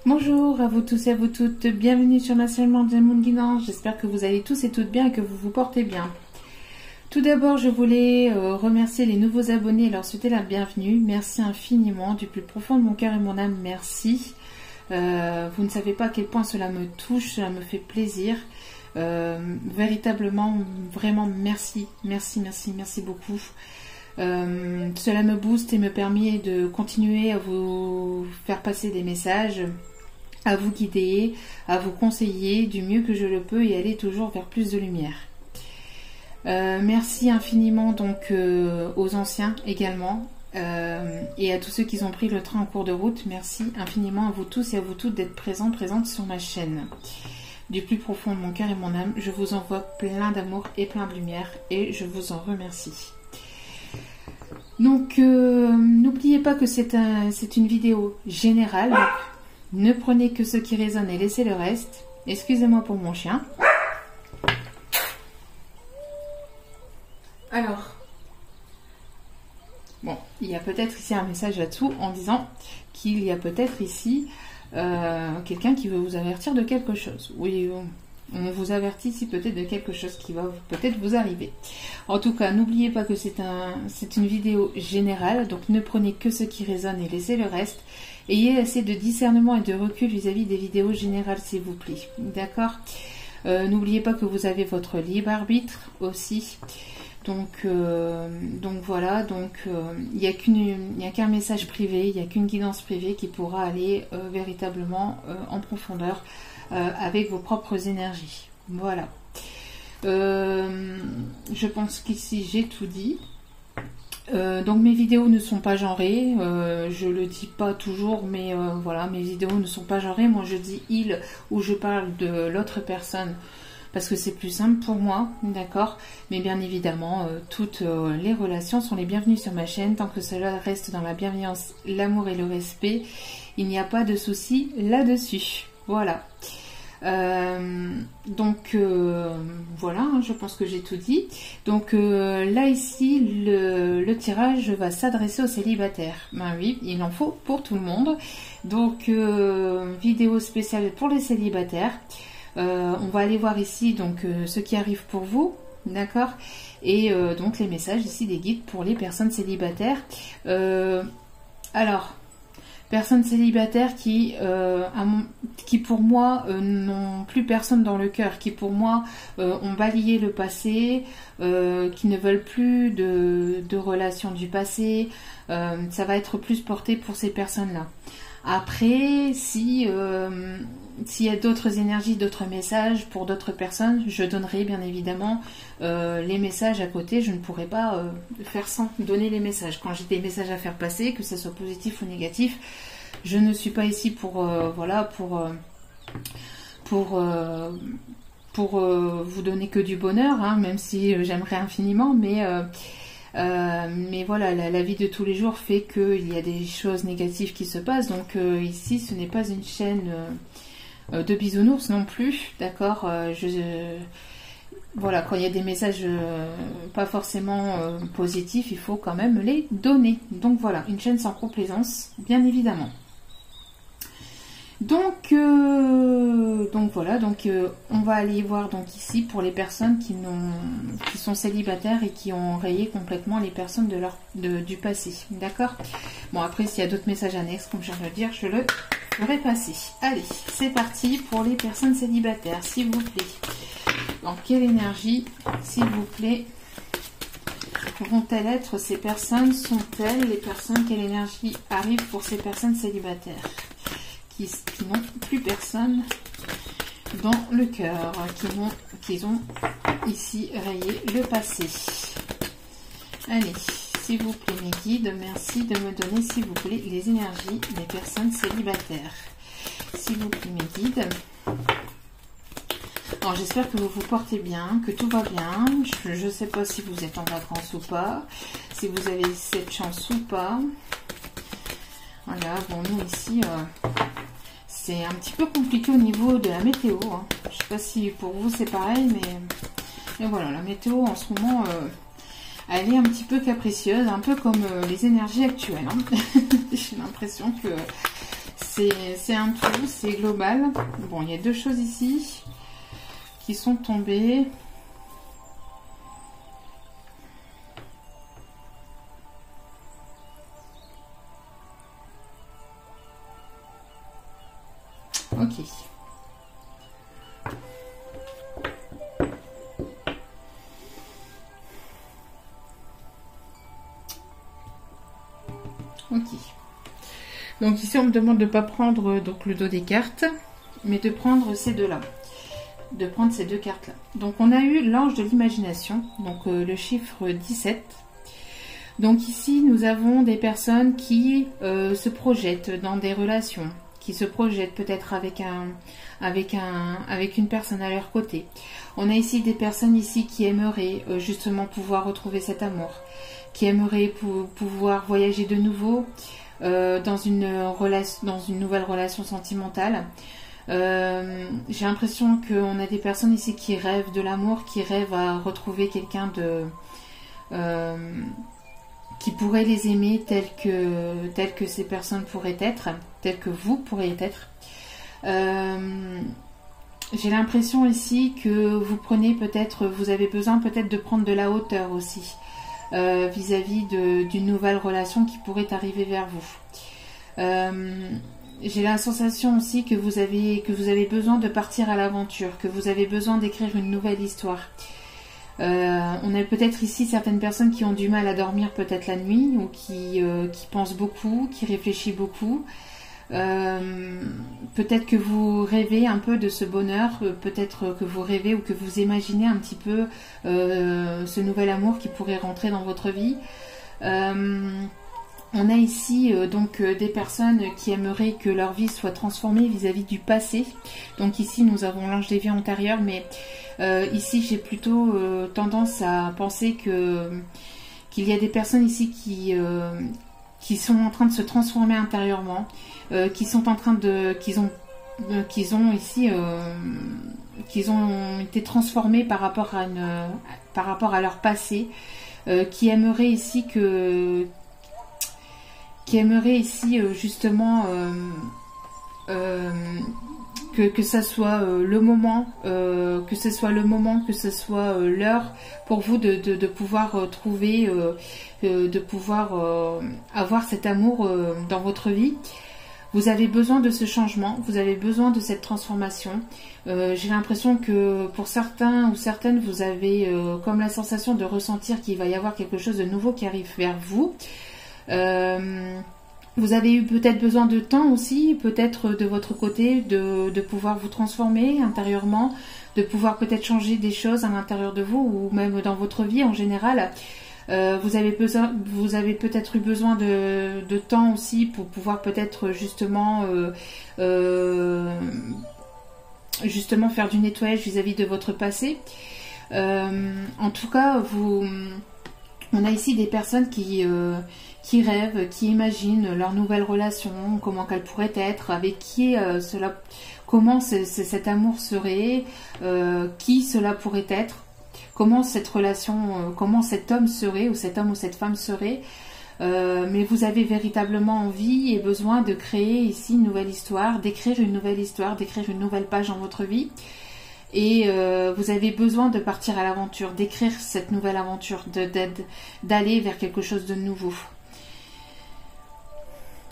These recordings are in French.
Bonjour à vous tous et à vous toutes, bienvenue sur ma chaîne Monde Guidance. J'espère que vous allez tous et toutes bien et que vous vous portez bien. Tout d'abord, je voulais remercier les nouveaux abonnés et leur souhaiter la bienvenue. Merci infiniment, du plus profond de mon cœur et mon âme, merci. Vous ne savez pas à quel point cela me touche, cela me fait plaisir. Véritablement, vraiment merci, merci beaucoup. Cela me booste et me permet de continuer à vous faire passer des messages, à vous guider, à vous conseiller du mieux que je le peux et aller toujours vers plus de lumière. Merci infiniment donc aux anciens également et à tous ceux qui ont pris le train en cours de route. Merci infiniment à vous tous et à vous toutes d'être présentes sur ma chaîne. Du plus profond de mon cœur et mon âme, je vous envoie plein d'amour et plein de lumière et je vous en remercie. Donc n'oubliez pas que c'est une vidéo générale, donc ne prenez que ce qui résonne et laissez le reste. Excusez-moi pour mon chien. Alors, bon, il y a peut-être ici un message là-dessous en disant qu'il y a peut-être ici quelqu'un qui veut vous avertir de quelque chose. Oui, on vous avertit ici peut-être de quelque chose qui va peut-être vous arriver. En tout cas, n'oubliez pas que c'est une vidéo générale, donc ne prenez que ce qui résonne et laissez le reste. Ayez assez de discernement et de recul vis-à-vis des vidéos générales, s'il vous plaît. D'accord ? N'oubliez pas que vous avez votre libre arbitre aussi. Donc voilà, il n'y a qu'un message privé, il n'y a qu'une guidance privée qui pourra aller véritablement en profondeur avec vos propres énergies. Voilà. Je pense qu'ici j'ai tout dit. Donc mes vidéos ne sont pas genrées, je le dis pas toujours, mais voilà, mes vidéos ne sont pas genrées. Moi je dis il ou je parle de l'autre personne parce que c'est plus simple pour moi, d'accord. Mais bien évidemment, toutes les relations sont les bienvenues sur ma chaîne tant que cela reste dans la bienveillance, l'amour et le respect. Il n'y a pas de souci là-dessus. Voilà. Voilà, hein, je pense que j'ai tout dit. Donc là ici le tirage va s'adresser aux célibataires. Ben oui, il en faut pour tout le monde. Donc vidéo spéciale pour les célibataires. On va aller voir ici donc ce qui arrive pour vous, d'accord, et donc les messages ici des guides pour les personnes célibataires. Alors, personnes célibataires qui pour moi n'ont plus personne dans le cœur, qui pour moi ont balayé le passé, qui ne veulent plus de relations du passé. Ça va être plus porté pour ces personnes-là. Après, s'il y a d'autres énergies, d'autres messages pour d'autres personnes, je donnerai bien évidemment les messages à côté. Je ne pourrai pas faire sans donner les messages. Quand j'ai des messages à faire passer, que ce soit positif ou négatif, je ne suis pas ici pour vous donner que du bonheur, hein, même si j'aimerais infiniment, mais voilà, la vie de tous les jours fait qu'il y a des choses négatives qui se passent. Donc ici, ce n'est pas une chaîne de bisounours non plus, d'accord. Voilà, quand il y a des messages pas forcément positifs, il faut quand même les donner. Donc voilà, une chaîne sans complaisance, bien évidemment. Donc voilà, on va aller voir donc ici pour les personnes qui sont célibataires et qui ont rayé complètement les personnes du passé, d'accord. Bon, après s'il y a d'autres messages annexes, comme je viens de le dire, je le ferai passer. Allez, c'est parti pour les personnes célibataires, s'il vous plaît. Dans quelle énergie, s'il vous plaît, vont-elles être ces personnes? Sont-elles les personnes? Quelle énergie arrive pour ces personnes célibataires qui n'ont plus personne dans le cœur, qui ont ici rayé le passé? Allez, s'il vous plaît mes guides, merci de me donner s'il vous plaît les énergies des personnes célibataires. S'il vous plaît mes guides. Alors j'espère que vous vous portez bien, que tout va bien. Je ne sais pas si vous êtes en vacances ou pas, si vous avez cette chance ou pas. Voilà, bon nous ici... c'est un petit peu compliqué au niveau de la météo. Hein. Je ne sais pas si pour vous c'est pareil, mais voilà, la météo en ce moment, elle est un petit peu capricieuse, un peu comme les énergies actuelles. Hein. J'ai l'impression que c'est un tout, c'est global. Bon, il y a deux choses ici qui sont tombées. Ok. Ok. Donc ici on me demande de ne pas prendre donc le dos des cartes, mais de prendre ces deux-là. De prendre ces deux cartes-là. Donc on a eu l'ange de l'imagination, donc le chiffre 17. Donc ici nous avons des personnes qui se projettent dans des relations, qui se projettent peut-être avec une personne à leur côté. On a ici des personnes ici qui aimeraient justement pouvoir retrouver cet amour, qui aimeraient pouvoir voyager de nouveau dans une nouvelle relation sentimentale. J'ai l'impression qu'on a des personnes ici qui rêvent de l'amour, qui rêvent à retrouver quelqu'un qui pourrait les aimer tel que ces personnes pourraient être, tel que vous pourriez être. J'ai l'impression ici que vous avez besoin peut-être de prendre de la hauteur aussi vis-à-vis d'une nouvelle relation qui pourrait arriver vers vous. J'ai la sensation aussi que vous avez besoin de partir à l'aventure, que vous avez besoin d'écrire une nouvelle histoire. On a peut-être ici certaines personnes qui ont du mal à dormir peut-être la nuit ou qui pensent beaucoup, qui réfléchissent beaucoup. Peut-être que vous rêvez un peu de ce bonheur, peut-être que vous rêvez ou que vous imaginez un petit peu ce nouvel amour qui pourrait rentrer dans votre vie. On a ici donc des personnes qui aimeraient que leur vie soit transformée vis-à-vis du passé. Donc ici nous avons l'ange dévié antérieur, mais ici j'ai plutôt tendance à penser qu'il y a des personnes ici qui sont en train de se transformer intérieurement, qu'ils ont été transformés par rapport à leur passé, qui aimeraient ici justement que ça soit le moment, que ce soit l'heure pour vous de pouvoir trouver, de pouvoir avoir cet amour dans votre vie. Vous avez besoin de ce changement, vous avez besoin de cette transformation. J'ai l'impression que pour certains ou certaines, vous avez comme la sensation de ressentir qu'il va y avoir quelque chose de nouveau qui arrive vers vous. Vous avez eu peut-être besoin de temps aussi, peut-être de votre côté, de pouvoir vous transformer intérieurement, de pouvoir peut-être changer des choses à l'intérieur de vous ou même dans votre vie en général. Vous avez peut-être eu besoin de temps aussi pour pouvoir peut-être justement faire du nettoyage vis-à-vis de votre passé. En tout cas, on a ici des personnes qui rêvent, qui imaginent leur nouvelle relation, comment qu'elle pourrait être, avec qui comment cet amour serait, qui cela pourrait être, comment cette relation, comment cet homme serait, ou cet homme ou cette femme serait. Mais vous avez véritablement envie et besoin de créer ici une nouvelle histoire, d'écrire une nouvelle page dans votre vie. Et vous avez besoin de partir à l'aventure, d'écrire cette nouvelle aventure, d'aller vers quelque chose de nouveau.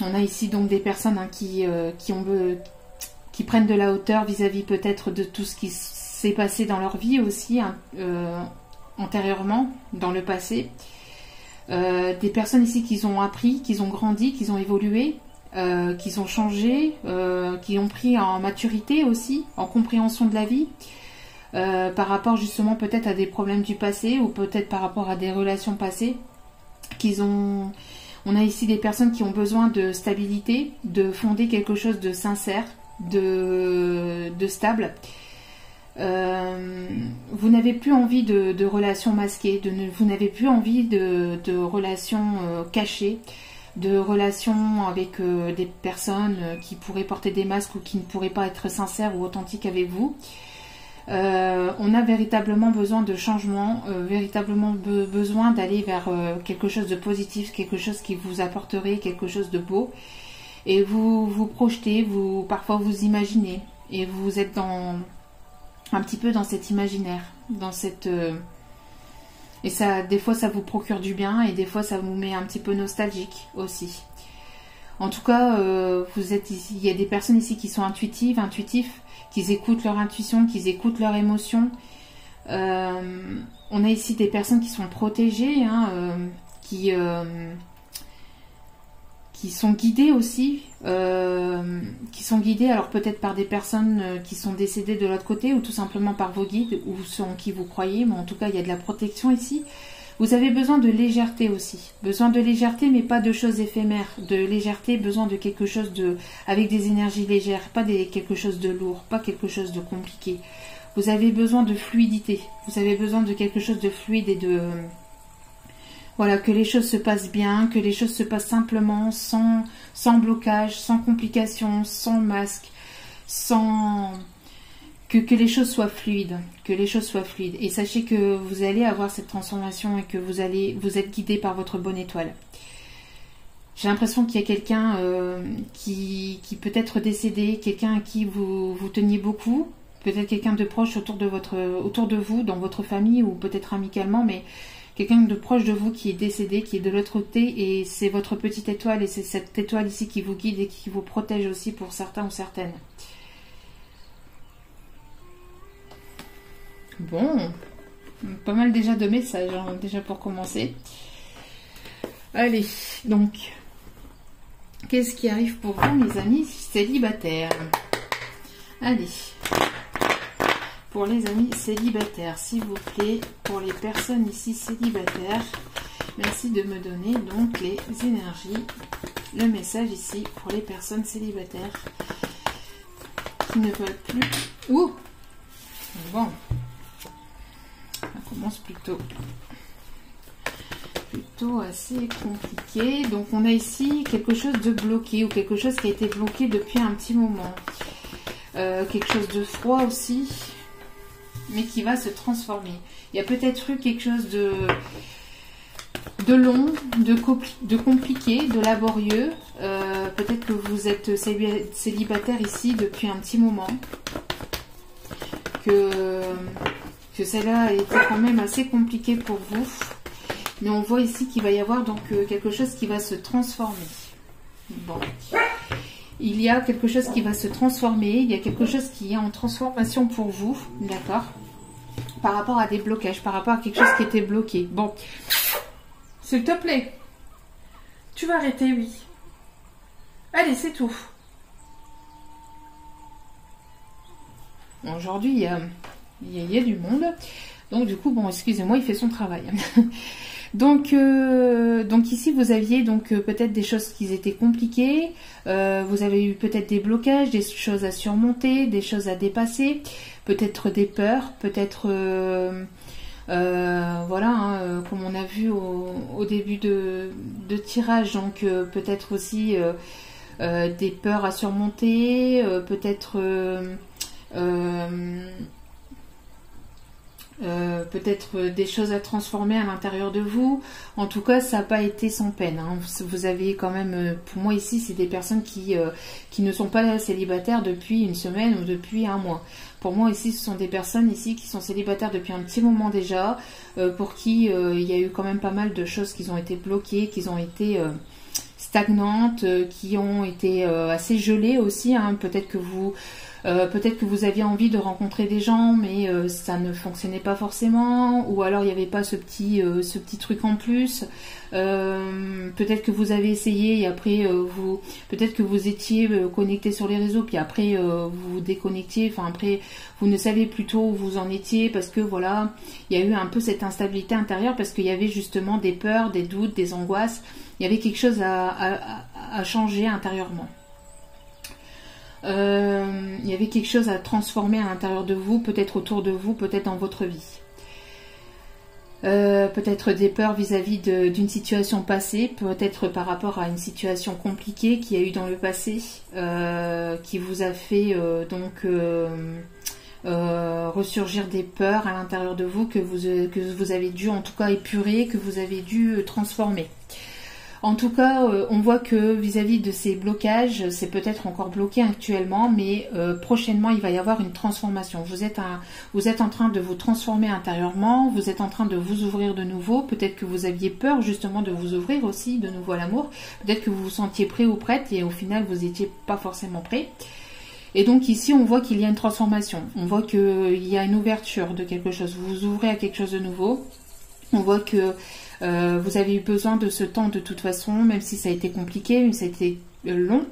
On a ici donc des personnes qui prennent de la hauteur vis-à-vis peut-être de tout ce qui s'est passé dans leur vie aussi, antérieurement, dans le passé. Des personnes ici qui ont appris, qui ont grandi, qui ont évolué, qui ont changé, qui ont pris en maturité aussi, en compréhension de la vie, par rapport justement peut-être à des problèmes du passé ou peut-être par rapport à des relations passées. On a ici des personnes qui ont besoin de stabilité, de fonder quelque chose de sincère, de stable. Vous n'avez plus envie de relations masquées, vous n'avez plus envie de relations cachées, de relations avec des personnes qui pourraient porter des masques ou qui ne pourraient pas être sincères ou authentiques avec vous. On a véritablement besoin de changement, véritablement besoin d'aller vers quelque chose de positif, quelque chose qui vous apporterait quelque chose de beau. et vous vous projetez, parfois vous imaginez, et vous êtes un petit peu dans cet imaginaire, dans cette... et ça, des fois ça vous procure du bien, et des fois ça vous met un petit peu nostalgique aussi. En tout cas, il y a des personnes ici qui sont intuitifs, qui écoutent leur intuition, qui écoutent leur émotion. On a ici des personnes qui sont protégées, hein, qui sont guidées aussi, alors peut-être par des personnes qui sont décédées de l'autre côté, ou tout simplement par vos guides, ou ceux en qui vous croyez, mais en tout cas il y a de la protection ici. Vous avez besoin de légèreté aussi, besoin de légèreté, mais pas de choses éphémères, de légèreté, besoin de quelque chose avec des énergies légères, pas quelque chose de lourd, pas quelque chose de compliqué. Vous avez besoin de fluidité, vous avez besoin de quelque chose de fluide et de... Voilà, que les choses se passent bien, que les choses se passent simplement, sans blocage, sans complications, sans masque, sans... Que les choses soient fluides, Et sachez que vous allez avoir cette transformation et que vous êtes guidé par votre bonne étoile. J'ai l'impression qu'il y a quelqu'un qui peut être décédé, quelqu'un à qui vous teniez beaucoup, peut-être quelqu'un de proche autour de vous, dans votre famille, ou peut-être amicalement, mais quelqu'un de proche de vous qui est décédé, qui est de l'autre côté, et c'est votre petite étoile, et c'est cette étoile ici qui vous guide et qui vous protège aussi pour certains ou certaines. Bon, pas mal déjà de messages, hein, déjà pour commencer. Allez, donc, qu'est-ce qui arrive pour vous, mes amis célibataires? Allez, pour les amis célibataires, s'il vous plaît, pour les personnes ici célibataires, merci de me donner donc les énergies, le message ici pour les personnes célibataires qui ne veulent plus... Ouh, bon. On commence plutôt assez compliqué. Donc on a ici quelque chose de bloqué, ou quelque chose qui a été bloqué depuis un petit moment. Quelque chose de froid aussi, mais qui va se transformer. Il y a peut-être eu quelque chose de long, de compliqué, de laborieux. Peut-être que vous êtes célibataire ici depuis un petit moment. Que celle-là a été quand même assez compliquée pour vous. Mais on voit ici qu'il va y avoir donc quelque chose qui va se transformer. Bon. Il y a quelque chose qui va se transformer. Il y a quelque chose qui est en transformation pour vous. D'accord? Par rapport à des blocages. Par rapport à quelque chose qui était bloqué. Bon. S'il te plaît. Tu vas arrêter, oui. Allez, c'est tout. Bon, aujourd'hui, il y a du monde. Donc, du coup, bon, excusez-moi, il fait son travail. Donc ici, vous aviez donc peut-être des choses qui étaient compliquées. Vous avez eu peut-être des blocages, des choses à surmonter, des choses à dépasser. Peut-être des peurs, peut-être... voilà, hein, comme on a vu au début de tirage. Donc, peut-être aussi des peurs à surmonter. Peut-être... peut-être des choses à transformer à l'intérieur de vous. En tout cas, ça n'a pas été sans peine, hein. Vous avez quand même, pour moi ici, c'est des personnes qui ne sont pas célibataires depuis une semaine ou depuis un mois. Pour moi ici, ce sont des personnes ici qui sont célibataires depuis un petit moment déjà, pour qui il y a eu quand même pas mal de choses qui ont été bloquées, qui ont été stagnantes, qui ont été assez gelées aussi, hein. Peut-être que vous aviez envie de rencontrer des gens, mais ça ne fonctionnait pas forcément, ou alors il n'y avait pas ce petit truc en plus. Peut-être que vous avez essayé et après peut-être que vous étiez connecté sur les réseaux, puis après vous vous déconnectiez. Enfin après vous ne savez plus trop où vous en étiez, parce que voilà, il y a eu un peu cette instabilité intérieure, parce qu'il y avait justement des peurs, des doutes, des angoisses. Il y avait quelque chose à changer intérieurement. Il y avait quelque chose à transformer à l'intérieur de vous, peut-être autour de vous, peut-être dans votre vie. Peut-être des peurs vis-à-vis d'une situation passée, peut-être par rapport à une situation compliquée qu'il y a eu dans le passé, qui vous a fait ressurgir des peurs à l'intérieur de vous que vous avez dû en tout cas épurer, que vous avez dû transformer. En tout cas, on voit que vis-à-vis de ces blocages, c'est peut-être encore bloqué actuellement, mais prochainement, il va y avoir une transformation. Vous êtes en train de vous transformer intérieurement, vous êtes en train de vous ouvrir de nouveau. Peut-être que vous aviez peur justement de vous ouvrir aussi de nouveau à l'amour. Peut-être que vous vous sentiez prêt ou prête et au final, vous n'étiez pas forcément prêt. Et donc ici, on voit qu'il y a une transformation. On voit qu'il y a une ouverture de quelque chose. Vous vous ouvrez à quelque chose de nouveau. On voit que vous avez eu besoin de ce temps de toute façon, même si ça a été compliqué, même si ça a été long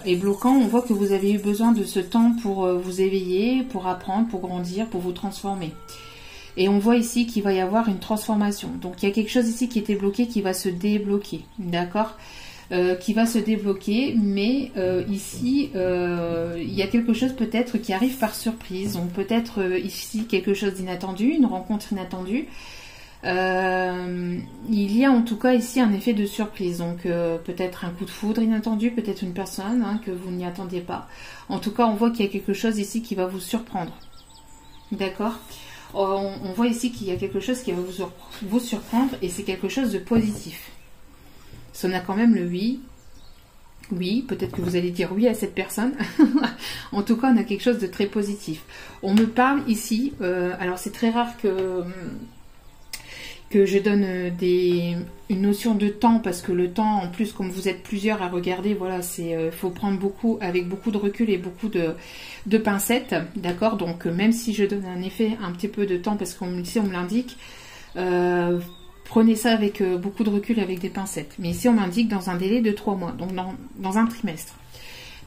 et bloquant. On voit que vous avez eu besoin de ce temps pour vous éveiller, pour apprendre, pour grandir, pour vous transformer. Et on voit ici qu'il va y avoir une transformation. Donc il y a quelque chose ici qui était bloqué qui va se débloquer. D'accord ? Qui va se débloquer, mais ici il y a quelque chose peut-être qui arrive par surprise, donc peut-être ici quelque chose d'inattendu, une rencontre inattendue. Il y a en tout cas ici un effet de surprise, donc peut-être un coup de foudre inattendu, peut-être une personne que vous n'y attendiez pas. En tout cas, on voit qu'il y a quelque chose ici qui va vous surprendre. D'accord ? On voit ici qu'il y a quelque chose qui va vous surprendre et c'est quelque chose de positif. On a quand même le oui. Oui, peut-être que vous allez dire oui à cette personne. En tout cas, on a quelque chose de très positif. On me parle ici, alors c'est très rare que je donne une notion de temps, parce que le temps, en plus, comme vous êtes plusieurs à regarder, voilà, faut prendre avec beaucoup de recul et beaucoup de pincettes, d'accord. Donc, même si je donne un effet un petit peu de temps, parce qu'ici on me l'indique, prenez ça avec beaucoup de recul, avec des pincettes. Mais ici, on m'indique dans un délai de 3 mois, donc dans un trimestre.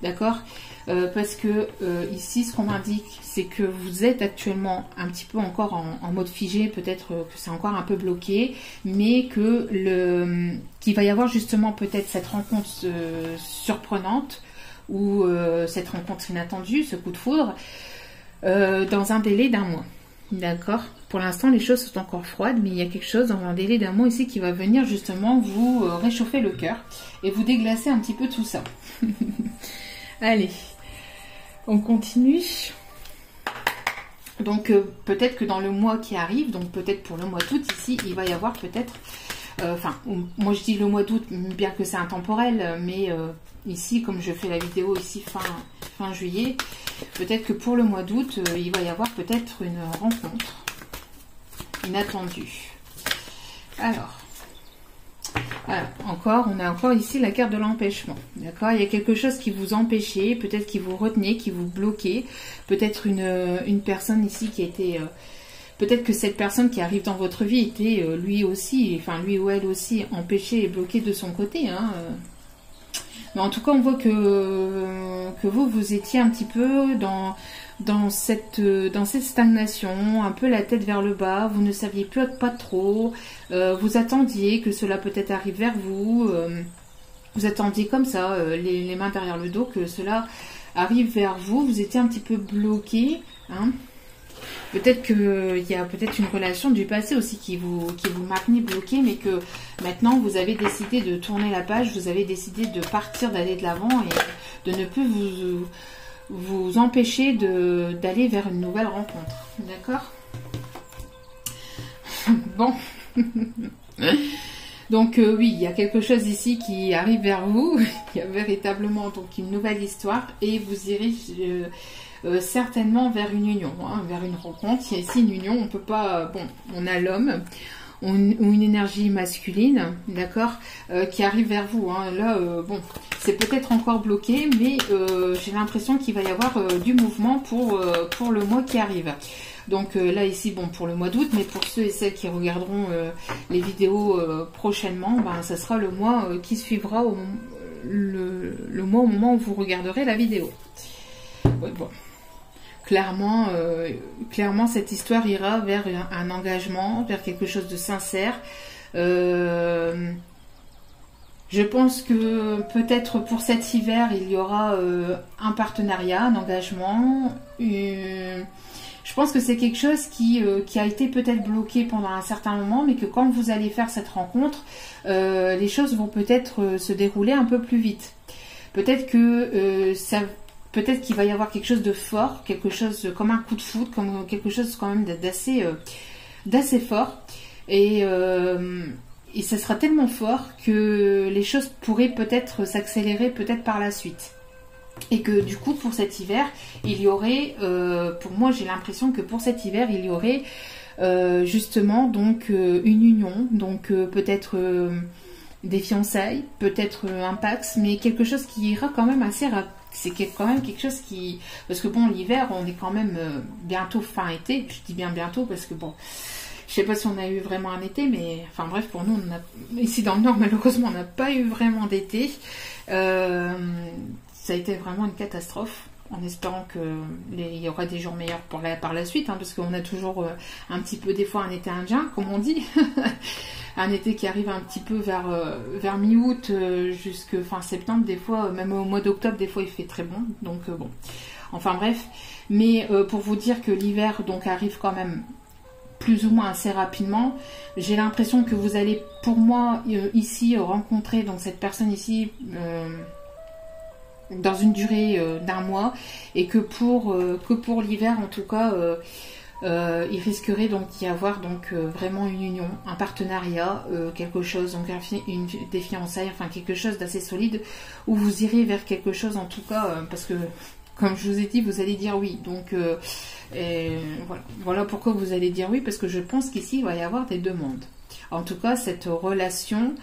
D'accord ? Parce que ici, ce qu'on m'indique, c'est que vous êtes actuellement un petit peu encore en mode figé, peut-être que c'est encore un peu bloqué, mais qu'il va y avoir justement peut-être cette rencontre surprenante, ou cette rencontre inattendue, ce coup de foudre, dans un délai d'1 mois. D'accord. Pour l'instant, les choses sont encore froides, mais il y a quelque chose dans un délai d'1 mois ici qui va venir justement vous réchauffer le cœur et vous déglacer un petit peu tout ça. Allez, on continue. Donc, peut-être que dans le mois qui arrive, donc peut-être pour le mois d'août ici, il va y avoir peut-être... moi je dis le mois d'août, bien que c'est intemporel, mais ici, comme je fais la vidéo ici fin juillet, peut-être que pour le mois d'août, il va y avoir peut-être une rencontre inattendue. Alors, voilà, on a encore ici la carte de l'empêchement. D'accord, il y a quelque chose qui vous empêchait, peut-être qui vous retenait, qui vous bloquait, peut-être une personne ici qui était... peut-être que cette personne qui arrive dans votre vie était lui ou elle aussi empêchée et bloquée de son côté. Mais en tout cas, on voit que vous étiez un petit peu dans cette stagnation, un peu la tête vers le bas, vous ne saviez pas trop, vous attendiez que cela peut-être arrive vers vous, vous attendiez comme ça, les mains derrière le dos, que cela arrive vers vous, vous étiez un petit peu bloqué, Peut-être qu'il y a peut-être une relation du passé aussi qui vous maintenait bloqué, mais que maintenant vous avez décidé de tourner la page, vous avez décidé de partir, d'aller de l'avant et de ne plus vous empêcher d'aller vers une nouvelle rencontre. D'accord ? Bon. Donc oui, il y a quelque chose ici qui arrive vers vous. Il y a véritablement donc une nouvelle histoire et vous irez... certainement vers une union, vers une rencontre. Il y a ici une union, on peut pas... on a l'homme ou une énergie masculine, d'accord, qui arrive vers vous. Là, c'est peut-être encore bloqué, mais j'ai l'impression qu'il va y avoir du mouvement pour le mois qui arrive. Donc là, ici, pour le mois d'août, mais pour ceux et celles qui regarderont les vidéos prochainement, ça sera le mois qui suivra le mois au moment où vous regarderez la vidéo. Ouais, bon. Clairement, cette histoire ira vers un engagement, vers quelque chose de sincère. Je pense que peut-être pour cet hiver, il y aura un partenariat, un engagement. Je pense que c'est quelque chose qui a été peut-être bloqué pendant un certain moment, mais que quand vous allez faire cette rencontre, les choses vont peut-être se dérouler un peu plus vite. Peut-être que peut-être qu'il va y avoir quelque chose de fort, quelque chose comme un coup de foudre, comme quelque chose quand même d'assez fort. Et et ça sera tellement fort que les choses pourraient peut-être s'accélérer peut-être par la suite. Et que du coup pour cet hiver, il y aurait, pour moi j'ai l'impression que pour cet hiver, il y aurait justement donc une union, donc peut-être des fiançailles, peut-être un Pax, mais quelque chose qui ira quand même assez rapide. C'est quand même quelque chose qui... Parce que bon, l'hiver, on est quand même bientôt fin été. Je dis bien bientôt parce que bon, je sais pas si on a eu vraiment un été, mais enfin bref, pour nous, ici dans le Nord, malheureusement, on n'a pas eu vraiment d'été. Ça a été vraiment une catastrophe. En espérant qu'il y aura des jours meilleurs par la suite, hein, parce qu'on a toujours un petit peu des fois un été indien, comme on dit, un été qui arrive un petit peu vers mi-août jusqu'à fin septembre, des fois, même au mois d'octobre, des fois il fait très bon, donc bon, enfin bref, mais pour vous dire que l'hiver donc arrive quand même plus ou moins assez rapidement, j'ai l'impression que vous allez, pour moi, ici, rencontrer donc cette personne ici, dans une durée d'un mois, et que pour l'hiver en tout cas il risquerait donc d'y avoir donc vraiment une union, un partenariat, quelque chose, donc des fiançailles, enfin quelque chose d'assez solide, où vous irez vers quelque chose en tout cas, parce que comme je vous ai dit, vous allez dire oui, donc voilà pourquoi vous allez dire oui, parce que je pense qu'ici il va y avoir des demandes. En tout cas, cette relation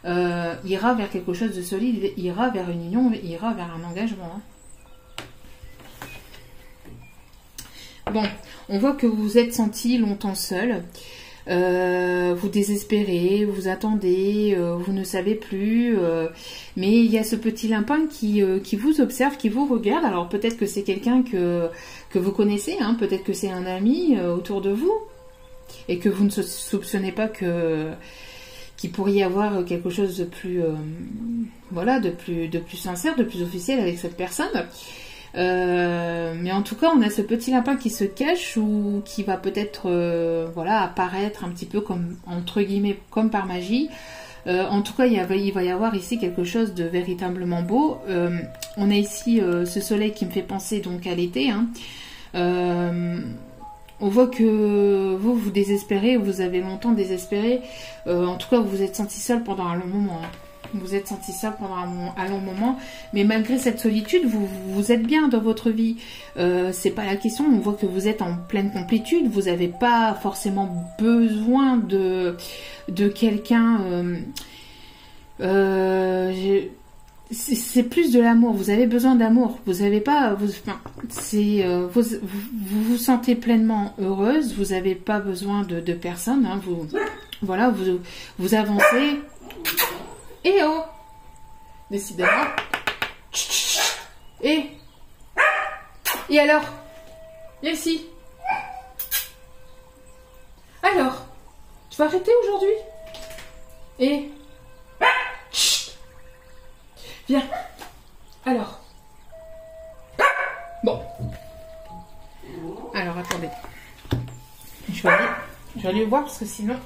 ira vers quelque chose de solide, ira vers une union, ira vers un engagement. Bon, on voit que vous vous êtes senti longtemps seul, vous désespérez, vous attendez, vous ne savez plus, mais il y a ce petit lapin qui vous observe, qui vous regarde. Alors peut-être que c'est quelqu'un que vous connaissez, hein, peut-être que c'est un ami autour de vous, et que vous ne soupçonnez pas qu'il pourrait y avoir quelque chose de plus, voilà, de plus sincère, de plus officiel avec cette personne. Mais en tout cas, on a ce petit lapin qui se cache ou qui va peut-être, voilà, apparaître un petit peu comme, entre guillemets, comme par magie. En tout cas, il va y avoir ici quelque chose de véritablement beau. On a ici ce soleil qui me fait penser donc à l'été, hein. On voit que vous désespérez, vous avez longtemps désespéré. En tout cas, vous vous êtes senti seul pendant un long moment. Hein. Vous êtes senti seul pendant un long moment. Mais malgré cette solitude, vous êtes bien dans votre vie. C'est pas la question. On voit que vous êtes en pleine complétude. Vous n'avez pas forcément besoin de quelqu'un... c'est plus de l'amour. Vous avez besoin d'amour. Vous avez pas, vous vous sentez pleinement heureuse. Vous n'avez pas besoin de personne. Hein, voilà, vous avancez. Et oh, décidément. Et alors, Elsie. Alors, tu vas arrêter aujourd'hui? Et viens. Alors. Bon. Alors, attendez. Je vais aller voir parce que sinon...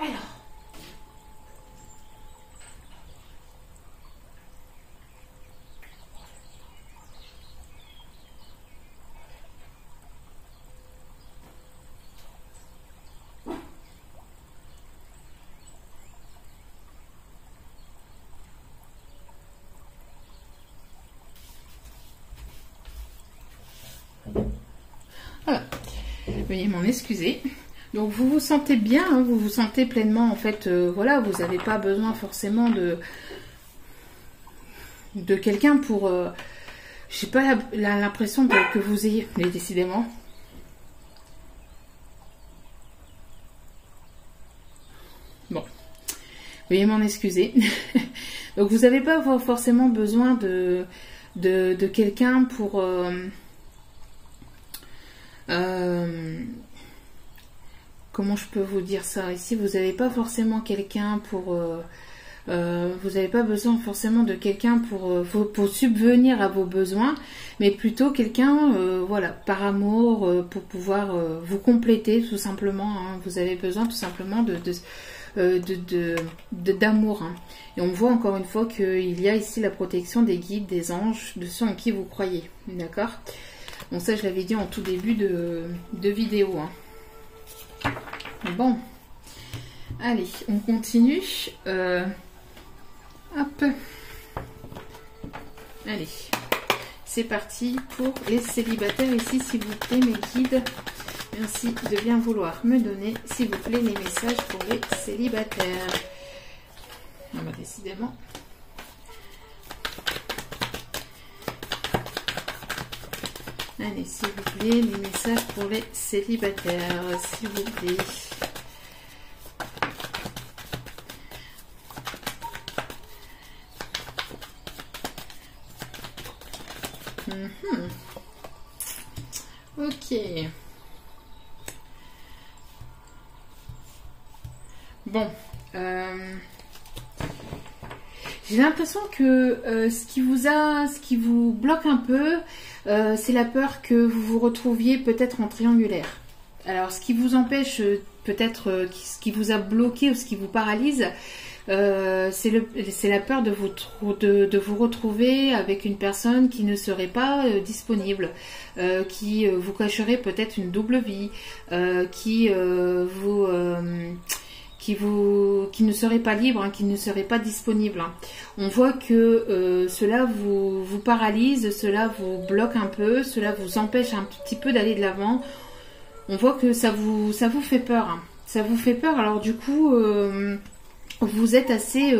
Alors. Voilà. Veuillez m'en excuser. Donc vous vous sentez bien, hein, vous vous sentez pleinement en fait, voilà, vous n'avez pas besoin forcément de quelqu'un pour, je sais pas l'impression que vous ayez, mais décidément. Bon, veuillez m'en excuser. Donc vous n'avez pas forcément besoin de quelqu'un pour... comment je peux vous dire ça? Ici, vous n'avez pas forcément quelqu'un pour... vous n'avez pas besoin forcément de quelqu'un pour subvenir à vos besoins, mais plutôt quelqu'un, voilà, par amour, pour pouvoir vous compléter tout simplement. Hein. Vous avez besoin tout simplement d'amour. Hein. Et on voit encore une fois qu'il y a ici la protection des guides, des anges, de ceux en qui vous croyez. D'accord? Bon, ça, je l'avais dit en tout début de vidéo. Hein. Bon, allez, on continue. Hop. Allez, c'est parti pour les célibataires ici, s'il vous plaît, mes guides. Merci de bien vouloir me donner, s'il vous plaît, les messages pour les célibataires. Ah bah, décidément. Allez, s'il vous plaît, les messages pour les célibataires, s'il vous plaît. Ok. Bon. J'ai l'impression que ce qui vous bloque un peu, c'est la peur que vous vous retrouviez peut-être en triangulaire. Alors, ce qui vous empêche, peut-être, ce qui vous a bloqué ou ce qui vous paralyse, c'est la peur de vous retrouver avec une personne qui ne serait pas disponible, qui vous cacherait peut-être une double vie, qui ne serait pas libre, hein, qui ne serait pas disponible. Hein. On voit que cela vous paralyse, cela vous bloque un peu, cela vous empêche un petit peu d'aller de l'avant. On voit que ça vous fait peur. Hein. Ça vous fait peur, alors du coup, vous êtes assez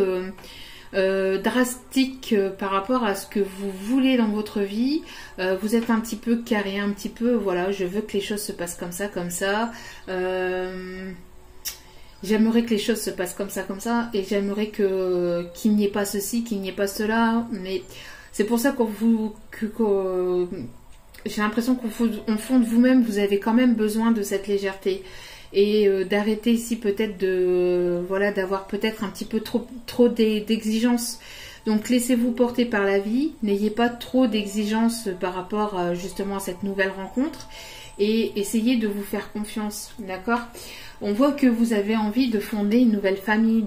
drastique par rapport à ce que vous voulez dans votre vie. Vous êtes un petit peu carré, un petit peu, voilà, je veux que les choses se passent comme ça, comme ça. J'aimerais que les choses se passent comme ça, et j'aimerais qu'il n'y ait pas ceci, qu'il n'y ait pas cela, mais c'est pour ça que j'ai l'impression qu'au fond de vous-même, vous avez quand même besoin de cette légèreté, et d'arrêter ici peut-être d'avoir peut-être un petit peu trop d'exigences. Donc laissez-vous porter par la vie, n'ayez pas trop d'exigences par rapport justement à cette nouvelle rencontre, et essayez de vous faire confiance, d'accord ? On voit que vous avez envie de fonder une nouvelle famille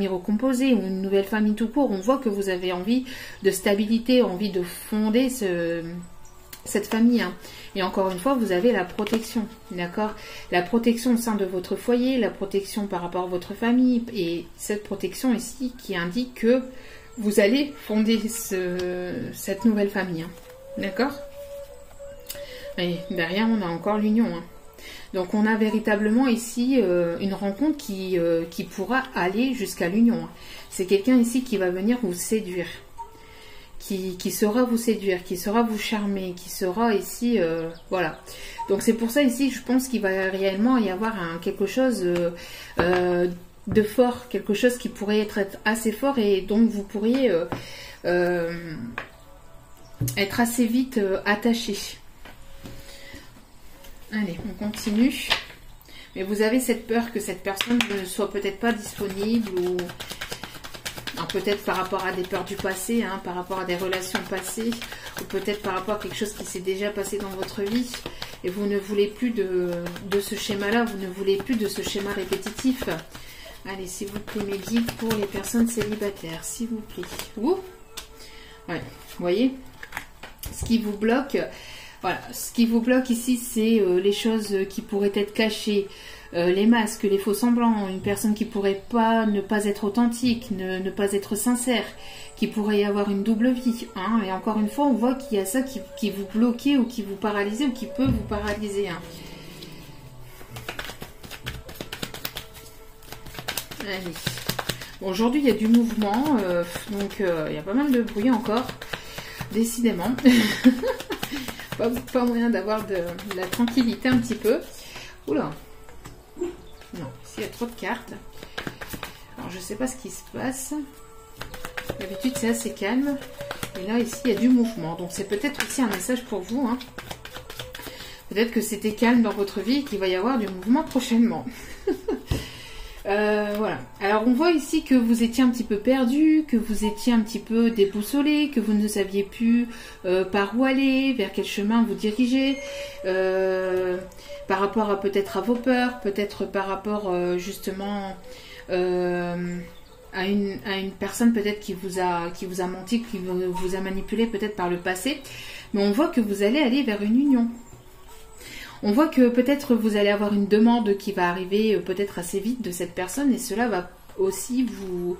recomposée, ou une nouvelle famille tout court. On voit que vous avez envie de stabilité, envie de fonder cette famille. Hein. Et encore une fois, vous avez la protection, d'accord ? La protection au sein de votre foyer, la protection par rapport à votre famille, et cette protection ici qui indique que vous allez fonder cette nouvelle famille, hein. D'accord ? Et derrière, on a encore l'union, hein. Donc on a véritablement ici une rencontre qui pourra aller jusqu'à l'union. C'est quelqu'un ici qui va venir vous séduire, qui saura vous séduire, qui saura vous charmer, qui saura ici, voilà. Donc c'est pour ça ici, je pense qu'il va réellement y avoir quelque chose de fort, quelque chose qui pourrait être assez fort, et donc vous pourriez être assez vite attaché. Allez, on continue. Mais vous avez cette peur que cette personne ne soit peut-être pas disponible, ou peut-être par rapport à des peurs du passé, hein, par rapport à des relations passées, ou peut-être par rapport à quelque chose qui s'est déjà passé dans votre vie, et vous ne voulez plus de ce schéma-là, vous ne voulez plus de ce schéma répétitif. Allez, s'il vous plaît, mes guides pour les personnes célibataires, s'il vous plaît. Ouh, ouais, vous voyez, ce qui vous bloque... Voilà, ce qui vous bloque ici, c'est les choses qui pourraient être cachées, les masques, les faux semblants, une personne qui pourrait ne pas être authentique, ne pas être sincère, qui pourrait y avoir une double vie. Hein, et encore une fois, on voit qu'il y a ça qui vous bloque, ou qui vous paralyse, ou qui peut vous paralyser. Hein. Allez. Bon, aujourd'hui, il y a du mouvement, donc il y a pas mal de bruit encore, décidément. Pas moyen d'avoir de la tranquillité un petit peu. Oula. Non, ici il y a trop de cartes. Alors je sais pas ce qui se passe. D'habitude c'est assez calme. Et là ici il y a du mouvement. Donc c'est peut-être aussi un message pour vous. Hein. Peut-être que c'était calme dans votre vie et qu'il va y avoir du mouvement prochainement. Voilà. Alors on voit ici que vous étiez un petit peu perdu, que vous étiez un petit peu déboussolé, que vous ne saviez plus par où aller, vers quel chemin vous diriger, par rapport à peut-être à vos peurs, peut-être par rapport justement à une personne peut-être qui vous a menti, qui vous a manipulé peut-être par le passé. Mais on voit que vous allez aller vers une union. On voit que peut-être vous allez avoir une demande qui va arriver peut-être assez vite de cette personne et cela va aussi vous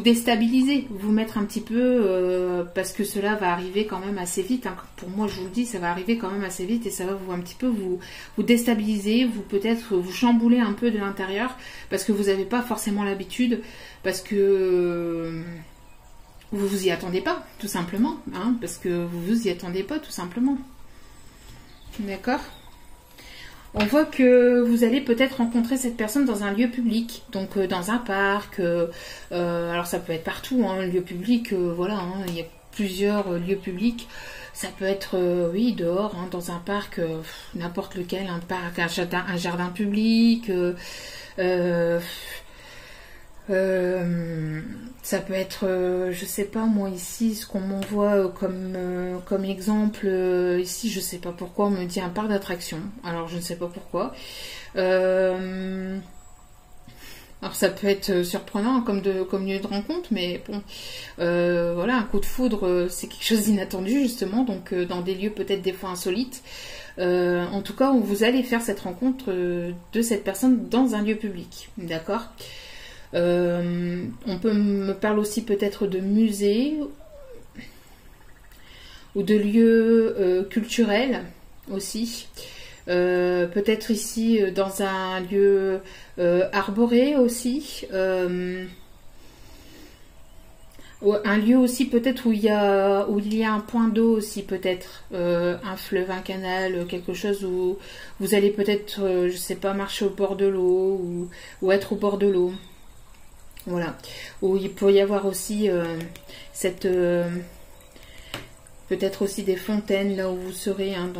déstabiliser, vous mettre un petit peu parce que cela va arriver quand même assez vite. Hein. Pour moi, je vous le dis, ça va arriver quand même assez vite et ça va un petit peu vous déstabiliser, vous peut-être vous chambouler un peu de l'intérieur parce que vous n'avez pas forcément l'habitude, parce que vous vous y attendez pas, tout simplement, hein, parce que vous vous y attendez pas, tout simplement. D'accord ? On voit que vous allez peut-être rencontrer cette personne dans un lieu public, donc dans un parc, alors ça peut être partout, hein, un lieu public, voilà, hein, il y a plusieurs lieux publics, ça peut être, oui, dehors, hein, dans un parc, n'importe lequel, un parc, un jardin public, ça peut être, je sais pas moi ici, ce qu'on m'envoie comme exemple, ici je sais pas pourquoi on me dit un parc d'attractions, alors je ne sais pas pourquoi. Alors ça peut être surprenant comme lieu de rencontre, mais bon, voilà, un coup de foudre, c'est quelque chose d'inattendu justement, donc dans des lieux peut-être des fois insolites. En tout cas, vous allez faire cette rencontre de cette personne dans un lieu public, d'accord ? On me parle aussi peut-être de musées ou de lieux culturels aussi. Peut-être ici dans un lieu arboré aussi. Un lieu aussi peut-être où il y a un point d'eau aussi peut-être, un fleuve, un canal, quelque chose où vous allez peut-être, je sais pas, marcher au bord de l'eau ou être au bord de l'eau. Voilà, où il peut y avoir aussi peut-être aussi des fontaines là où vous serez, hein,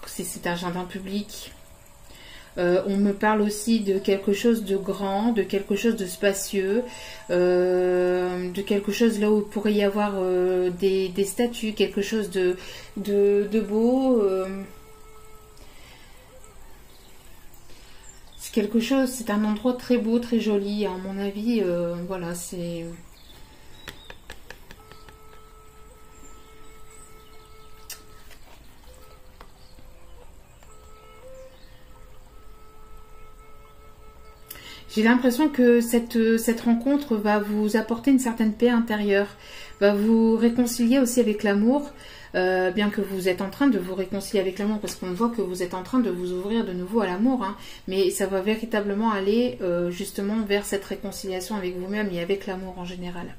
si c'est un jardin public. On me parle aussi de quelque chose de grand, de quelque chose de spacieux, de quelque chose là où il pourrait y avoir des statues, quelque chose de beau. Quelque chose, c'est un endroit très beau, très joli, à mon avis, voilà, c'est... J'ai l'impression que cette rencontre va vous apporter une certaine paix intérieure, va vous réconcilier aussi avec l'amour, bien que vous êtes en train de vous réconcilier avec l'amour, parce qu'on voit que vous êtes en train de vous ouvrir de nouveau à l'amour, hein, mais ça va véritablement aller justement vers cette réconciliation avec vous-même et avec l'amour en général.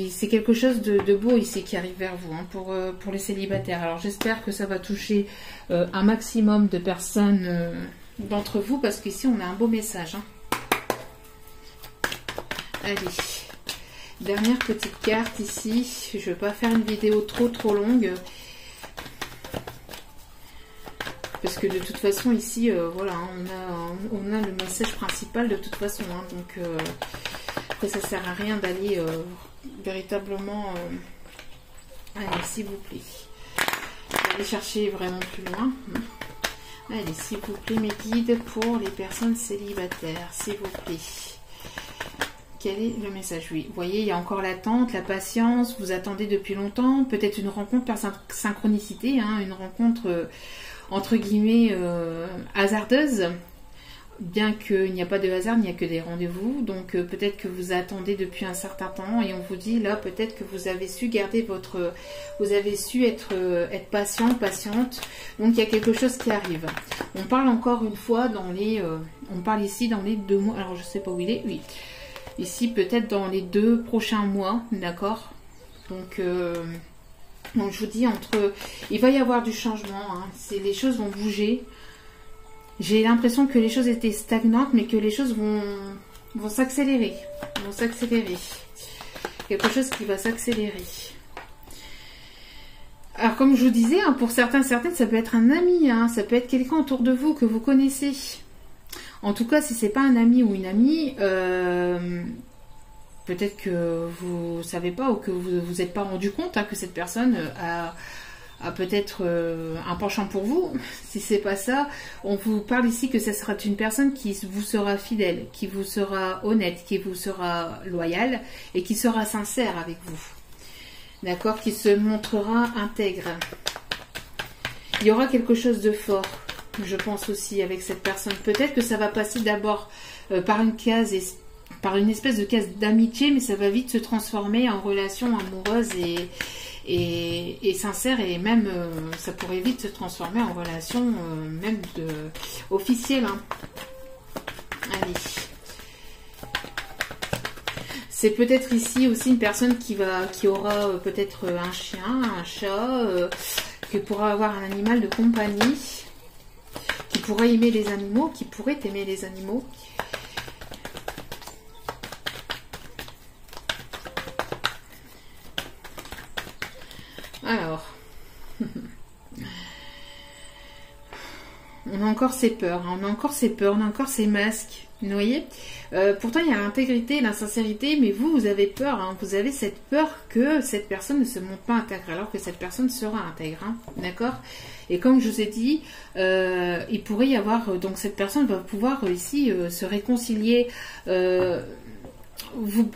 C'est quelque chose de beau ici qui arrive vers vous, hein, pour les célibataires. Alors j'espère que ça va toucher un maximum de personnes d'entre vous, parce qu'ici on a un beau message. Hein. Allez. Dernière petite carte ici, je ne vais pas faire une vidéo trop longue, parce que de toute façon ici, voilà, on a le message principal de toute façon, hein, donc après ça sert à rien d'aller véritablement, allez s'il vous plaît, allez chercher vraiment plus loin, allez s'il vous plaît mes guides pour les personnes célibataires, s'il vous plaît. Quel est le message? Oui, vous voyez, il y a encore l'attente, la patience, vous attendez depuis longtemps, peut-être une rencontre par synchronicité, hein, une rencontre entre guillemets hasardeuse, bien qu'il n'y a pas de hasard, il n'y a que des rendez-vous, donc peut-être que vous attendez depuis un certain temps et on vous dit là peut-être que vous avez su garder vous avez su être patient, patiente, donc il y a quelque chose qui arrive. On parle encore une fois on parle ici dans les 2 mois, alors je sais pas où il est, oui. Ici, peut-être dans les 2 prochains mois, d'accord. Donc, je vous dis, il va y avoir du changement. Hein. Les choses vont bouger. J'ai l'impression que les choses étaient stagnantes, mais que les choses vont s'accélérer. Vont s'accélérer. Quelque chose qui va s'accélérer. Alors, comme je vous disais, hein, pour certaines, ça peut être un ami. Hein, ça peut être quelqu'un autour de vous que vous connaissez. En tout cas, si c'est pas un ami ou une amie, peut-être que vous ne savez pas ou que vous vous êtes pas rendu compte, hein, que cette personne a peut-être un penchant pour vous. Si c'est pas ça, on vous parle ici que ce sera une personne qui vous sera fidèle, qui vous sera honnête, qui vous sera loyale et qui sera sincère avec vous. D'accord, qui se montrera intègre. Il y aura quelque chose de fort, je pense aussi, avec cette personne. Peut-être que ça va passer d'abord par une case, par une espèce de case d'amitié, mais ça va vite se transformer en relation amoureuse et sincère, et même ça pourrait vite se transformer en relation même officielle. Hein. Allez. C'est peut-être ici aussi une personne qui aura peut-être un chien, un chat, qui pourra avoir un animal de compagnie, qui pourrait aimer les animaux, qui pourrait aimer les animaux. Alors, on a encore ses peurs, hein, on a encore ses peurs, on a encore ses masques. Vous voyez, pourtant il y a l'intégrité, la sincérité, mais vous avez peur, hein, vous avez cette peur que cette personne ne se montre pas intègre, alors que cette personne sera intègre, hein, d'accord? Et comme je vous ai dit, il pourrait y avoir, donc cette personne va pouvoir ici se réconcilier, vous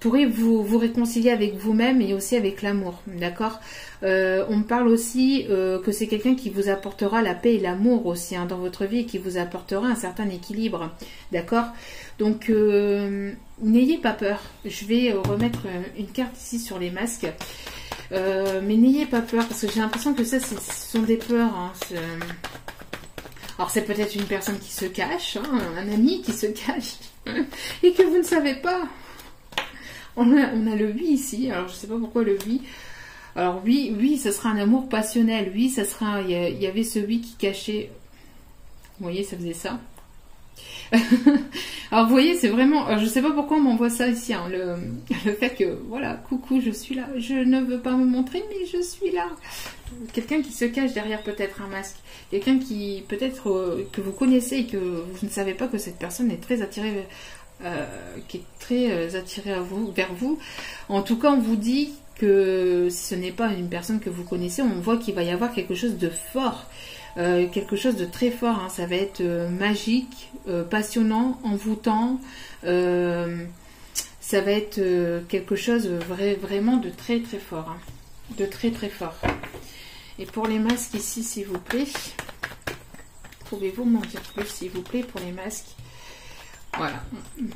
pourrez vous réconcilier avec vous-même et aussi avec l'amour, d'accord? On me parle aussi que c'est quelqu'un qui vous apportera la paix et l'amour aussi, hein, dans votre vie, et qui vous apportera un certain équilibre, d'accord? Donc n'ayez pas peur. Je vais remettre une carte ici sur les masques, mais n'ayez pas peur, parce que j'ai l'impression que ça, ce sont des peurs, hein, alors c'est peut-être une personne qui se cache, hein, un ami qui se cache et que vous ne savez pas. On a le oui ici, alors je ne sais pas pourquoi le oui. Alors oui, ça sera un amour passionnel. Oui, ça sera. Il y avait ce oui qui cachait. Vous voyez, ça faisait ça. Alors vous voyez, c'est vraiment. Je ne sais pas pourquoi on m'envoie ça ici. Hein, le fait que voilà, coucou, je suis là. Je ne veux pas me montrer, mais je suis là. Quelqu'un qui se cache derrière peut-être un masque. Quelqu'un qui peut-être que vous connaissez et que vous ne savez pas que cette personne est très attirée, qui est très attirée vers vous. En tout cas, on vous dit que ce n'est pas une personne que vous connaissez. On voit qu'il va y avoir quelque chose de fort, quelque chose de très fort. Hein. Ça va être magique, passionnant, envoûtant. Ça va être quelque chose vraiment de très très fort. Hein. De très très fort. Et pour les masques ici, s'il vous plaît, pouvez-vous m'en dire plus, s'il vous plaît, pour les masques? Voilà,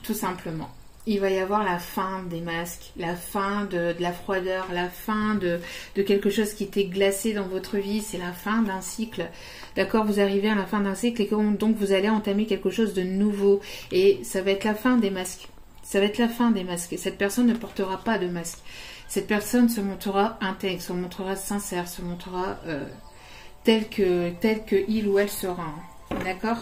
tout simplement. Il va y avoir la fin des masques, la fin de la froideur, la fin de quelque chose qui était glacé dans votre vie. C'est la fin d'un cycle. D'accord, vous arrivez à la fin d'un cycle et donc vous allez entamer quelque chose de nouveau. Et ça va être la fin des masques. Ça va être la fin des masques. Et cette personne ne portera pas de masque. Cette personne se montrera intègre, se montrera sincère, se montrera tel que il ou elle sera. Hein. D'accord?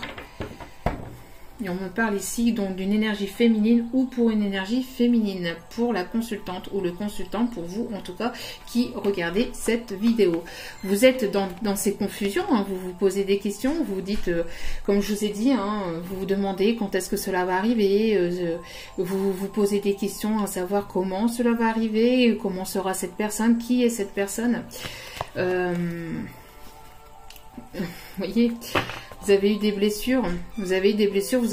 Et on me parle ici donc d'une énergie féminine ou pour une énergie féminine pour la consultante ou le consultant, pour vous en tout cas qui regardez cette vidéo. Vous êtes dans ces confusions, hein, vous vous posez des questions, vous vous dites, comme je vous ai dit, hein, vous vous demandez quand est-ce que cela va arriver, vous vous posez des questions à savoir comment cela va arriver, comment sera cette personne, qui est cette personne. Vous voyez, vous avez eu des blessures, vous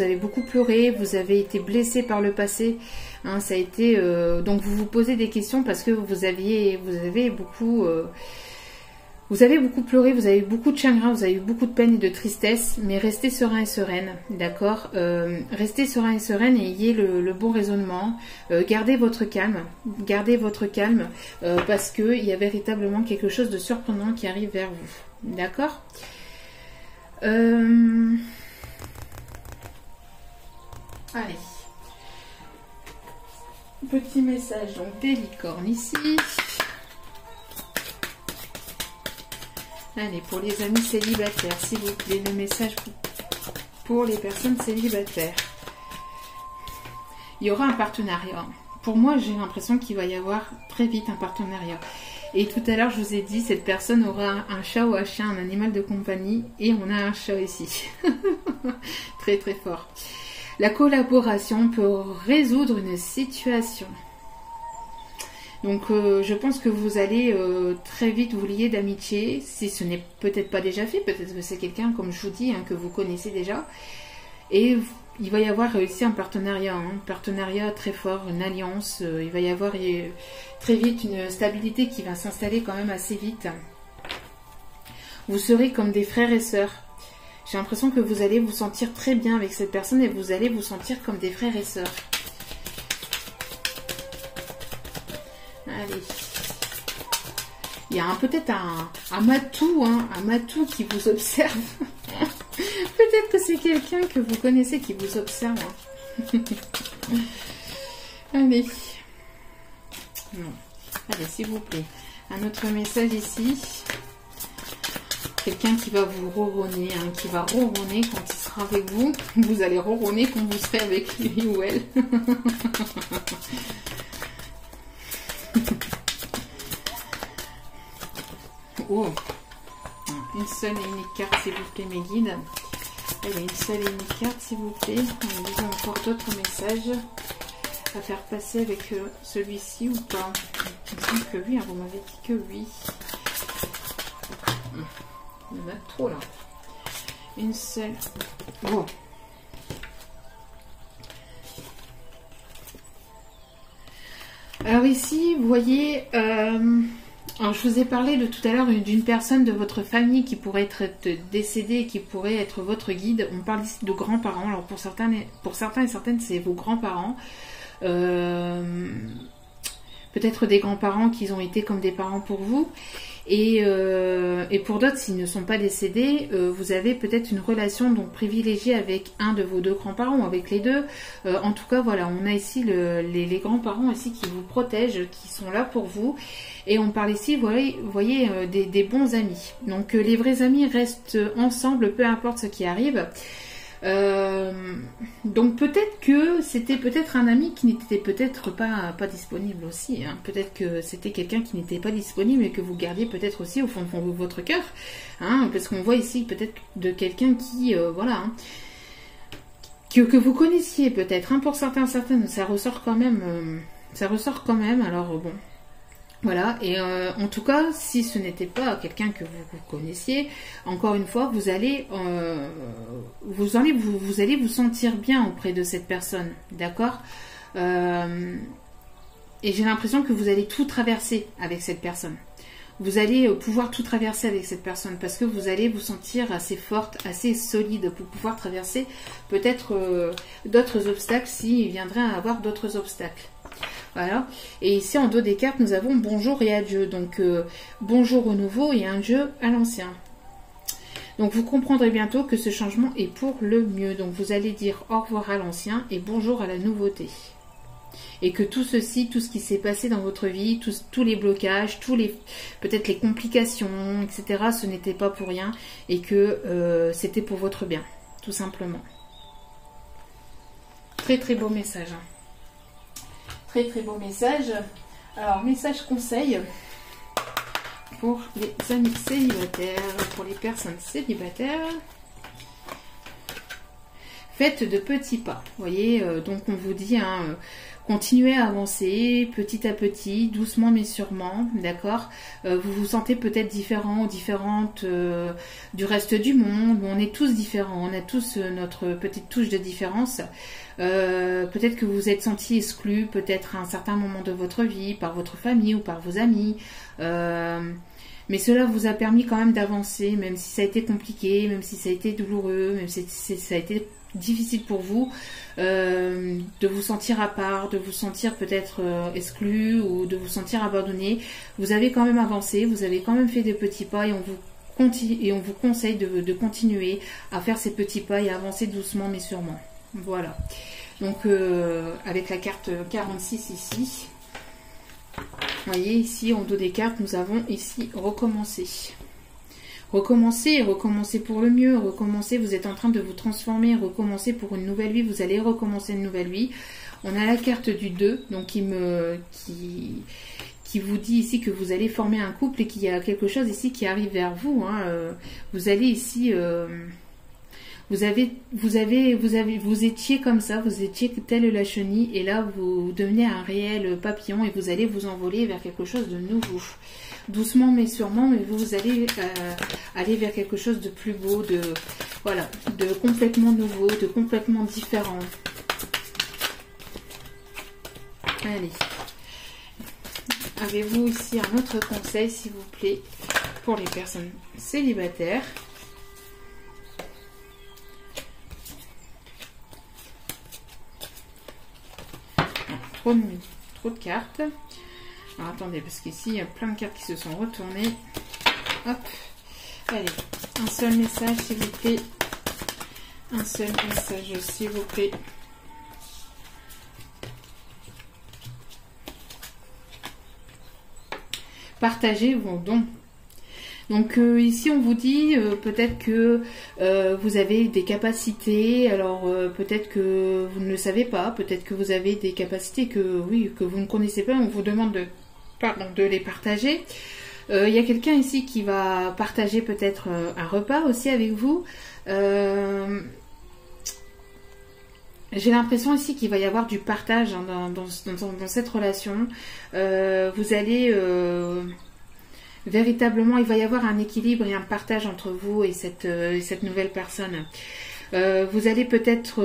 avez beaucoup pleuré, vous avez été blessé par le passé, hein, ça a été donc vous vous posez des questions parce que vous avez beaucoup pleuré, vous avez beaucoup de chagrin, vous avez eu beaucoup de peine et de tristesse, mais restez serein et sereine, d'accord, restez serein et sereine et ayez le bon raisonnement, gardez votre calme, parce que il y a véritablement quelque chose de surprenant qui arrive vers vous, d'accord. Allez. Petit message donc des licornes ici. Allez, pour les amis célibataires, s'il vous plaît, le message pour les personnes célibataires. Il y aura un partenariat. Pour moi, j'ai l'impression qu'il va y avoir très vite un partenariat. Et tout à l'heure, je vous ai dit, cette personne aura un chat ou un chien, un animal de compagnie. Et on a un chat ici. Très, très fort. La collaboration peut résoudre une situation. Donc, je pense que vous allez très vite vous lier d'amitié. Si ce n'est peut-être pas déjà fait, peut-être que c'est quelqu'un, comme je vous dis, hein, que vous connaissez déjà. Et il va y avoir ici un partenariat très fort, une alliance. Il va y avoir très vite une stabilité qui va s'installer quand même assez vite. Vous serez comme des frères et sœurs. J'ai l'impression que vous allez vous sentir très bien avec cette personne et vous allez vous sentir comme des frères et sœurs. Allez. Il y a peut-être un matou, hein, un matou qui vous observe. Peut-être que c'est quelqu'un que vous connaissez qui vous observe. Hein. Allez. Non. Allez, s'il vous plaît. Un autre message ici. Quelqu'un qui va vous ronronner, hein, qui va ronronner quand il sera avec vous. Vous allez ronronner quand vous serez avec lui ou elle. Oh. Une seule et unique carte, s'il vous plaît, mes guides. Allez, une seule et unique carte, s'il vous plaît. On a encore d'autres messages à faire passer avec celui-ci ou pas. Il me semble que oui, hein, vous m'avez dit que oui. Il y en a trop là. Une seule. Oh. Alors ici, vous voyez, alors je vous ai parlé de tout à l'heure d'une personne de votre famille qui pourrait être décédée et qui pourrait être votre guide. On parle ici de grands-parents. Alors pour certains et certaines, c'est vos grands-parents. Peut-être des grands-parents qui ont été comme des parents pour vous. Et pour d'autres, s'ils ne sont pas décédés, vous avez peut-être une relation donc privilégiée avec un de vos deux grands-parents ou avec les deux. En tout cas, voilà, on a ici les grands-parents ici qui vous protègent, qui sont là pour vous. Et on parle ici, vous voyez des bons amis. Donc les vrais amis restent ensemble, peu importe ce qui arrive. Donc peut-être que c'était peut-être un ami qui n'était peut-être pas disponible aussi. Hein. Peut-être que c'était quelqu'un qui n'était pas disponible et que vous gardiez peut-être aussi au fond de votre cœur. Hein, parce qu'on voit ici peut-être de quelqu'un qui, voilà, hein, que vous connaissiez peut-être. Hein, pour certains, certaines, ça ressort quand même. Alors bon. Voilà, et en tout cas, si ce n'était pas quelqu'un que vous connaissiez, encore une fois, vous allez vous sentir bien auprès de cette personne, d'accord? Et j'ai l'impression que vous allez tout traverser avec cette personne. Vous allez pouvoir tout traverser avec cette personne parce que vous allez vous sentir assez forte, assez solide pour pouvoir traverser peut-être d'autres obstacles s'il viendrait à avoir d'autres obstacles. Voilà. Et ici, en dos des cartes, nous avons bonjour et adieu. Donc, bonjour au nouveau et adieu à l'ancien. Donc, vous comprendrez bientôt que ce changement est pour le mieux. Donc, vous allez dire au revoir à l'ancien et bonjour à la nouveauté. Et que tout ceci, tout ce qui s'est passé dans votre vie, tous les blocages, peut-être les complications, etc., ce n'était pas pour rien et que c'était pour votre bien, tout simplement. Très, très beau message. Très très beau message. Alors, message conseil pour les amis célibataires, pour les personnes célibataires. Faites de petits pas. Vous voyez, donc on vous dit, hein, continuez à avancer petit à petit, doucement mais sûrement, d'accord? Vous vous sentez peut-être différent ou différente du reste du monde. On est tous différents, on a tous notre petite touche de différence. Peut-être que vous vous êtes senti exclu, peut-être à un certain moment de votre vie, par votre famille ou par vos amis. Mais cela vous a permis quand même d'avancer, même si ça a été compliqué, même si ça a été douloureux, même si ça a été difficile pour vous, de vous sentir à part, de vous sentir peut-être exclu ou de vous sentir abandonné. Vous avez quand même avancé, vous avez quand même fait des petits pas et on vous conseille de continuer à faire ces petits pas et à avancer doucement mais sûrement. Voilà. Donc avec la carte 46 ici, vous voyez ici en dos des cartes, nous avons ici recommencer. Recommencer et recommencer pour le mieux, recommencer, vous êtes en train de vous transformer, recommencer pour une nouvelle vie, vous allez recommencer une nouvelle vie. On a la carte du 2, donc qui vous dit ici que vous allez former un couple et qu'il y a quelque chose ici qui arrive vers vous. Hein. Vous allez ici... Vous étiez comme ça, vous étiez telle la chenille et là vous devenez un réel papillon et vous allez vous envoler vers quelque chose de nouveau. Doucement mais sûrement, mais vous allez aller vers quelque chose de plus beau, de complètement nouveau, de complètement différent. Allez. Avez-vous ici un autre conseil, s'il vous plaît, pour les personnes célibataires. Trop de cartes. Alors attendez, parce qu'ici il y a plein de cartes qui se sont retournées. Hop. Allez, un seul message s'il vous plaît. Un seul message s'il vous plaît. Partagez vos dons. Donc ici on vous dit peut-être que vous avez des capacités, alors peut-être que vous ne le savez pas, peut-être que vous avez des capacités que vous ne connaissez pas, on vous demande de les partager. Il y a quelqu'un ici qui va partager peut-être un repas aussi avec vous. J'ai l'impression ici qu'il va y avoir du partage hein, dans cette relation. Vous allez véritablement, il va y avoir un équilibre et un partage entre vous et cette nouvelle personne. Vous allez peut-être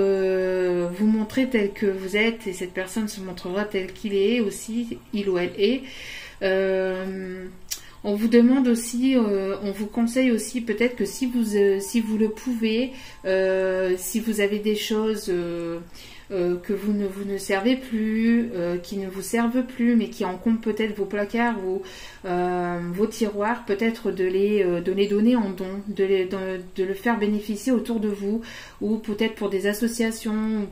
vous montrer tel que vous êtes et cette personne se montrera tel qu'il est aussi, il ou elle est. On vous demande aussi, on vous conseille aussi peut-être que si vous le pouvez, si vous avez des choses que vous ne servez plus, qui ne vous servent plus, mais qui encombrent peut-être vos placards ou vos tiroirs, peut-être de les donner en don, de le faire bénéficier autour de vous, ou peut-être pour des associations,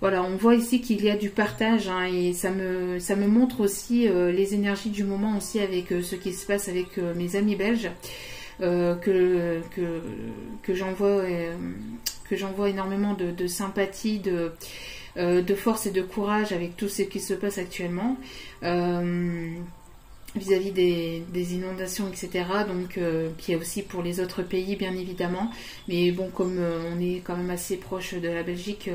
voilà, on voit ici qu'il y a du partage hein, et ça me montre aussi les énergies du moment aussi avec ce qui se passe avec mes amis belges que j'envoie énormément de sympathie, de force et de courage avec tout ce qui se passe actuellement vis-à-vis des inondations, etc. Donc, puis il y a aussi pour les autres pays, bien évidemment. Mais bon, comme on est quand même assez proche de la Belgique,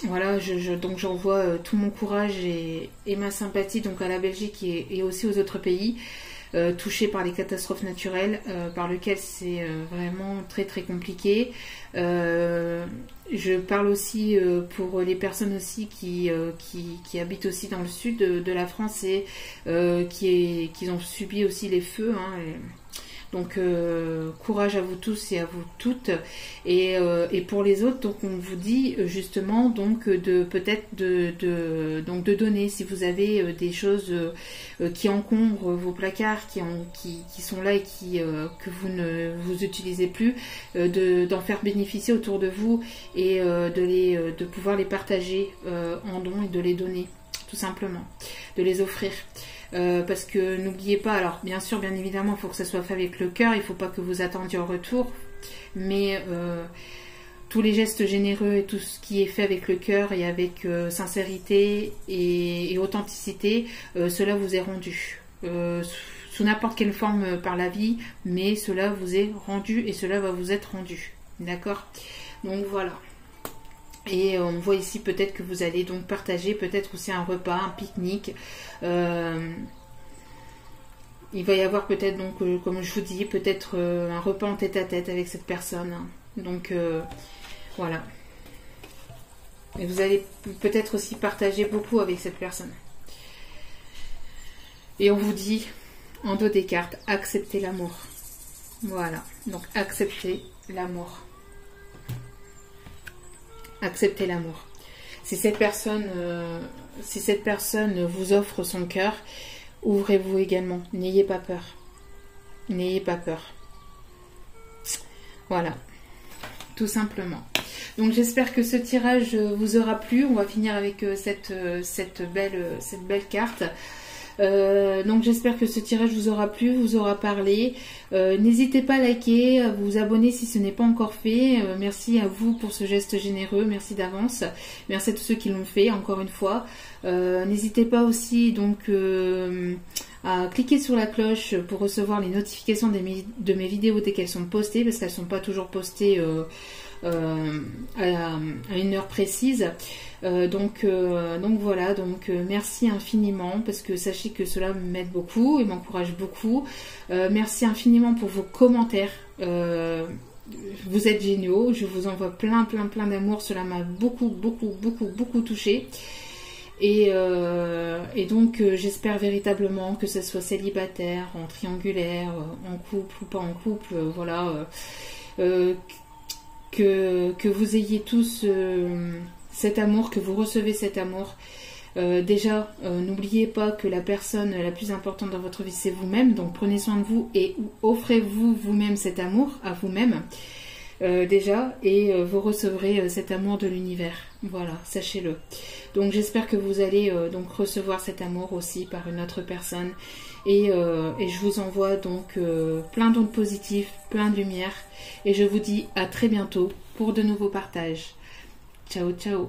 voilà, donc j'envoie tout mon courage et ma sympathie donc à la Belgique et aussi aux autres pays touchés par les catastrophes naturelles, par lesquelles c'est vraiment très très compliqué. Je parle aussi pour les personnes aussi qui habitent aussi dans le sud de la France et qui ont subi aussi les feux. Hein, donc courage à vous tous et à vous toutes et pour les autres donc on vous dit justement donc de peut-être de donner si vous avez des choses qui encombrent vos placards qui sont là et que vous ne vous utilisez plus, d'en faire bénéficier autour de vous et de pouvoir les partager en dons et de les donner tout simplement, de les offrir. Parce que n'oubliez pas, alors bien sûr, bien évidemment, il faut que ça soit fait avec le cœur, il ne faut pas que vous attendiez en retour, mais tous les gestes généreux et tout ce qui est fait avec le cœur et avec sincérité et authenticité, cela vous est rendu. Sous n'importe quelle forme par la vie, mais cela vous est rendu et cela va vous être rendu. D'accord ? Donc voilà. Et on voit ici peut-être que vous allez donc partager peut-être aussi un repas, un pique-nique. Il va y avoir peut-être donc, comme je vous dis, peut-être un repas en tête-à-tête avec cette personne. Donc voilà. Et vous allez peut-être aussi partager beaucoup avec cette personne. Et on vous dit, en dos des cartes, acceptez l'amour. Voilà. Donc acceptez l'amour. Acceptez l'amour. Si cette personne vous offre son cœur, ouvrez-vous également. N'ayez pas peur. N'ayez pas peur. Voilà. Tout simplement. Donc j'espère que ce tirage vous aura plu. On va finir avec cette belle carte. Donc j'espère que ce tirage vous aura plu, vous aura parlé. N'hésitez pas à liker, à vous abonner si ce n'est pas encore fait. Merci à vous pour ce geste généreux, merci d'avance. Merci à tous ceux qui l'ont fait, encore une fois. N'hésitez pas aussi donc à cliquer sur la cloche pour recevoir les notifications de mes vidéos dès qu'elles sont postées, parce qu'elles ne sont pas toujours postées à une heure précise. Donc voilà, merci infiniment, parce que sachez que cela m'aide beaucoup et m'encourage beaucoup. Merci infiniment pour vos commentaires. Vous êtes géniaux, je vous envoie plein d'amour, cela m'a beaucoup touché. Et donc j'espère véritablement que ce soit célibataire, en triangulaire, en couple ou pas en couple, voilà, que vous ayez tous cet amour, que vous recevez cet amour. Déjà, n'oubliez pas que la personne la plus importante dans votre vie, c'est vous-même. Donc prenez soin de vous et offrez-vous vous-même cet amour à vous-même. Déjà, et vous recevrez cet amour de l'univers. Voilà, sachez-le. Donc j'espère que vous allez donc recevoir cet amour aussi par une autre personne. Et je vous envoie donc plein d'ondes positives, plein de lumière. Et je vous dis à très bientôt pour de nouveaux partages. Ciao, ciao.